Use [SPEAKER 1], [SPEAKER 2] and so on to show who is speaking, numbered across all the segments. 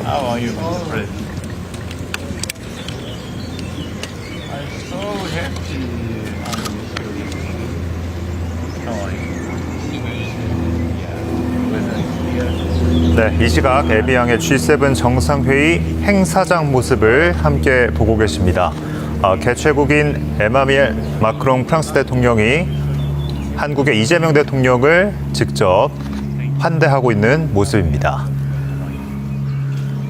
[SPEAKER 1] How are you, Mr. President? I'm so happy. How are you?
[SPEAKER 2] 네, 이 시각 에비앙의 G7 정상회의 행사장 모습을 함께 보고 계십니다. 개최국인 에마뉘엘 마크롱 프랑스 대통령이 한국의 이재명 대통령을 직접 환대하고 있는 모습입니다.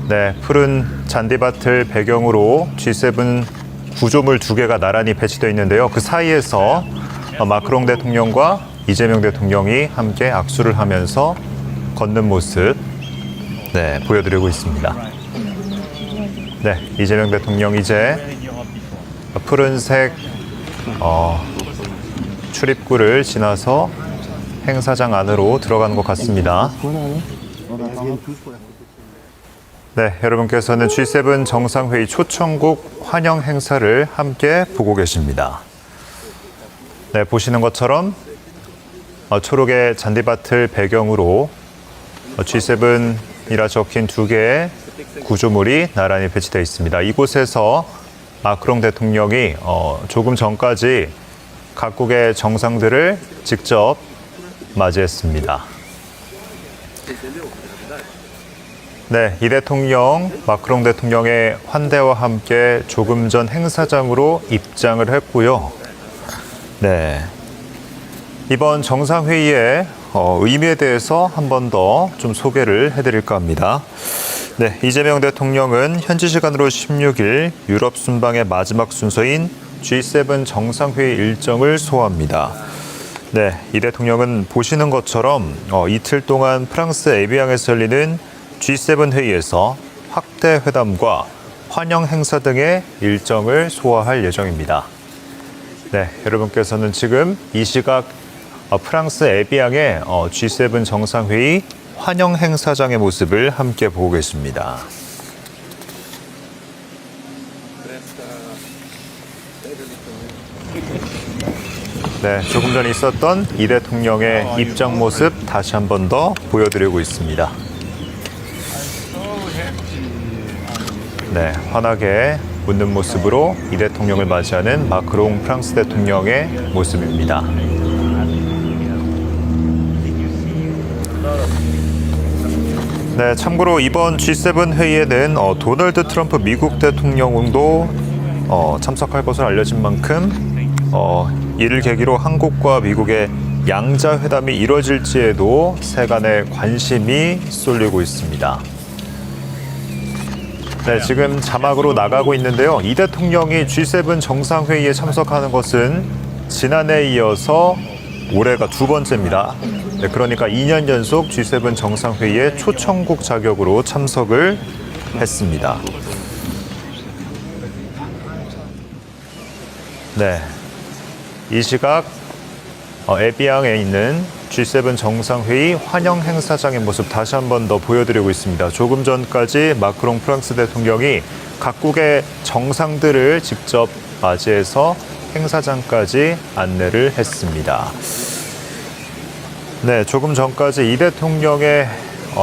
[SPEAKER 2] 네, 푸른 잔디밭을 배경으로 G7 구조물 2개가 나란히 배치되어 있는데요. 그 사이에서 마크롱 대통령과 이재명 대통령이 함께 악수를 하면서 걷는 모습 보여드리고 있습니다. 네, 이재명 대통령 이제 푸른색 출입구를 지나서 행사장 안으로 들어가는 것 같습니다. 네, 여러분께서는 G7 정상회의 초청국 환영 행사를 함께 보고 계십니다. 네, 보시는 것처럼 초록의 잔디밭을 배경으로 G7이라 적힌 2개의 구조물이 나란히 배치되어 있습니다. 이곳에서 마크롱 대통령이 조금 전까지 각국의 정상들을 직접 맞이했습니다. 네, 이 대통령, 마크롱 대통령의 환대와 함께 조금 전 행사장으로 입장을 했고요. 네, 이번 정상회의의 의미에 대해서 한 번 더 좀 소개를 해드릴까 합니다. 네, 이재명 대통령은 현지 시간으로 16일 유럽 순방의 마지막 순서인 G7 정상회의 일정을 소화합니다. 네, 이 대통령은 보시는 것처럼 이틀 동안 프랑스 에비앙에서 열리는 G7 회의에서 확대 회담과 환영 행사 등의 일정을 소화할 예정입니다. 네, 여러분께서는 지금 이 시각 프랑스 에비앙의 G7 정상회의 환영 행사장의 모습을 함께 보고 계십니다. 네, 조금 전에 있었던 이 대통령의 입장 모습 다시 한 번 더 보여드리고 있습니다. 네, 환하게 웃는 모습으로 이 대통령을 맞이하는 마크롱 프랑스 대통령의 모습입니다. 네, 참고로 이번 G7 회의에는 도널드 트럼프 미국 대통령도 참석할 것으로 알려진 만큼 이를 계기로 한국과 미국의 양자 회담이 이뤄질지에도 세간의 관심이 쏠리고 있습니다. 네, 지금 자막으로 나가고 있는데요. 이 대통령이 G7 정상회의에 참석하는 것은 지난해에 이어서 올해가 2번째입니다. 네, 그러니까 2년 연속 G7 정상회의에 초청국 자격으로 참석을 했습니다. 네, 이 시각 에비앙에 있는 G7 정상회의 환영 행사장의 모습 다시 한 번 더 보여드리고 있습니다. 조금 전까지 마크롱 프랑스 대통령이 각국의 정상들을 직접 맞이해서 행사장까지 안내를 했습니다. 네, 조금 전까지 이 대통령의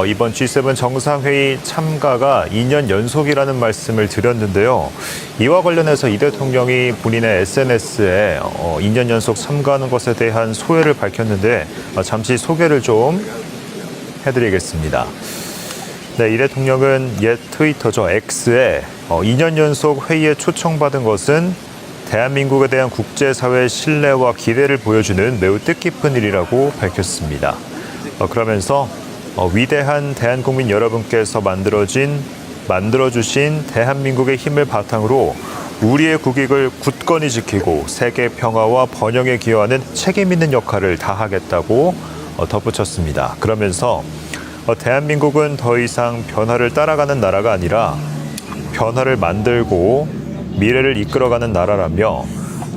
[SPEAKER 2] 이번 G7 정상회의 참가가 2년 연속이라는 말씀을 드렸는데요. 이와 관련해서 이 대통령이 본인의 SNS에 2년 연속 참가하는 것에 대한 소회를 밝혔는데 잠시 소개를 좀 해드리겠습니다. 네, 이 대통령은 옛 트위터죠, X에 2년 연속 회의에 초청받은 것은 대한민국에 대한 국제사회의 신뢰와 기대를 보여주는 매우 뜻깊은 일이라고 밝혔습니다. 그러면서 위대한 대한국민 여러분께서 만들어주신 대한민국의 힘을 바탕으로 우리의 국익을 굳건히 지키고 세계 평화와 번영에 기여하는 책임 있는 역할을 다하겠다고 덧붙였습니다. 그러면서 대한민국은 더 이상 변화를 따라가는 나라가 아니라 변화를 만들고 미래를 이끌어가는 나라라며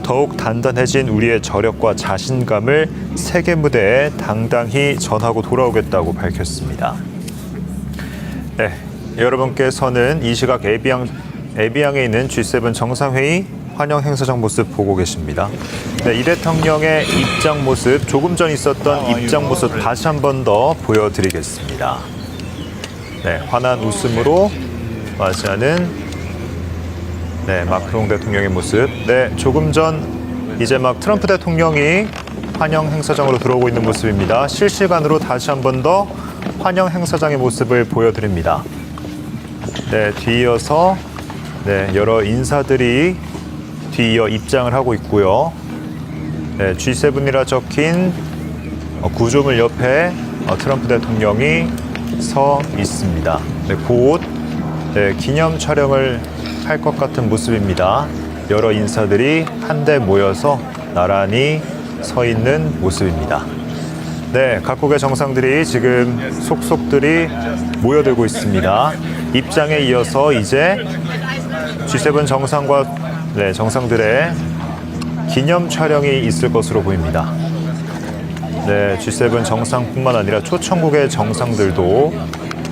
[SPEAKER 2] 더욱 단단해진 우리의 저력과 자신감을 세계 무대에 당당히 전하고 돌아오겠다고 밝혔습니다. 네, 여러분께서는 이 시각 에비앙에 있는 G7 정상회의 환영 행사장 모습 보고 계십니다. 네, 이 대통령의 입장 모습, 조금 전 있었던 입장 모습 다시 한 번 더 보여드리겠습니다. 네, 환한 웃음으로 맞이하는 네, 마크롱 대통령의 모습. 네, 조금 전 이제 막 트럼프 대통령이 환영 행사장으로 들어오고 있는 모습입니다. 실시간으로 다시 한 번 더 환영 행사장의 모습을 보여드립니다. 네, 뒤이어서 네, 여러 인사들이 뒤이어 입장을 하고 있고요. 네, G7이라 적힌 구조물 옆에 트럼프 대통령이 서 있습니다. 네, 곧 네, 기념 촬영을 할 것 같은 모습입니다. 여러 인사들이 한데 모여서 나란히 서 있는 모습입니다. 네, 각국의 정상들이 지금 속속들이 모여들고 있습니다. 입장에 이어서 이제 G7 정상과 네, 정상들의 기념 촬영이 있을 것으로 보입니다. 네, G7 정상뿐만 아니라 초청국의 정상들도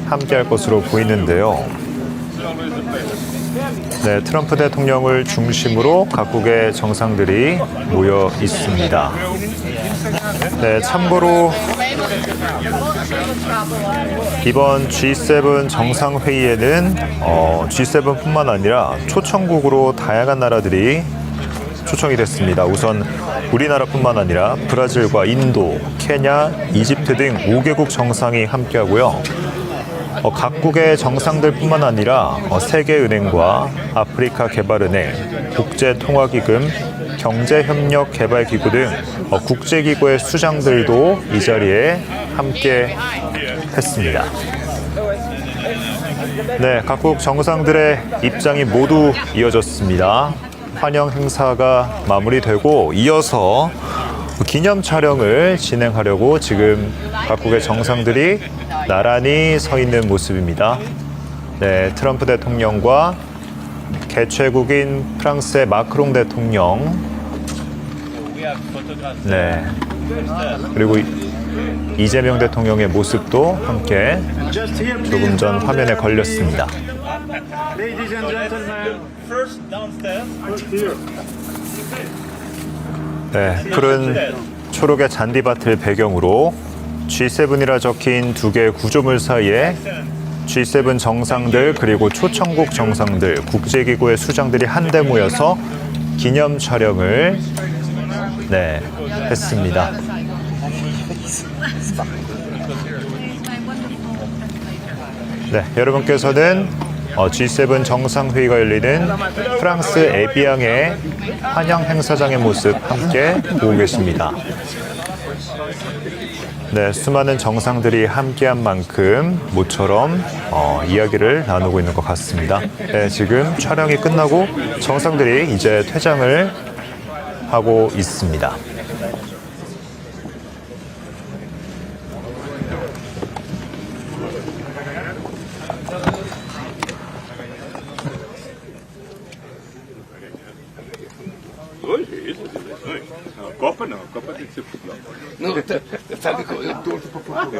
[SPEAKER 2] 함께할 것으로 보이는데요. 네, 트럼프 대통령을 중심으로 각국의 정상들이 모여 있습니다. 네, 참고로 이번 G7 정상회의에는 G7뿐만 아니라 초청국으로 다양한 나라들이 초청이 됐습니다. 우선 우리나라뿐만 아니라 브라질과 인도, 케냐, 이집트 등 5개국 정상이 함께하고요. 각국의 정상들뿐만 아니라 세계은행과 아프리카 개발은행, 국제통화기금, 경제협력개발기구 등 국제기구의 수장들도 이 자리에 함께 했습니다. 네, 각국 정상들의 입장이 모두 이어졌습니다. 환영 행사가 마무리되고 이어서 기념 촬영을 진행하려고 지금 각국의 정상들이 나란히 서 있는 모습입니다. 네, 트럼프 대통령과 개최국인 프랑스의 마크롱 대통령, 네, 그리고 이재명 대통령의 모습도 함께 조금 전 화면에 걸렸습니다. 네, 푸른 초록의 잔디밭을 배경으로 G7이라 적힌 두 개의 구조물 사이에 G7 정상들 그리고 초청국 정상들, 국제기구의 수장들이 한데 모여서 기념 촬영을 네, 했습니다. 네, 여러분께서는 G7 정상회의가 열리는 프랑스 에비앙의 환영 행사장의 모습 함께 보고 계십니다. 네, 수많은 정상들이 함께한 만큼 모처럼 이야기를 나누고 있는 것 같습니다. 네, 지금 촬영이 끝나고 정상들이 이제 퇴장을 하고 있습니다.
[SPEAKER 3] Copa não, Copa tem que ser futebol. Não, sabe, eu torço para Portugal.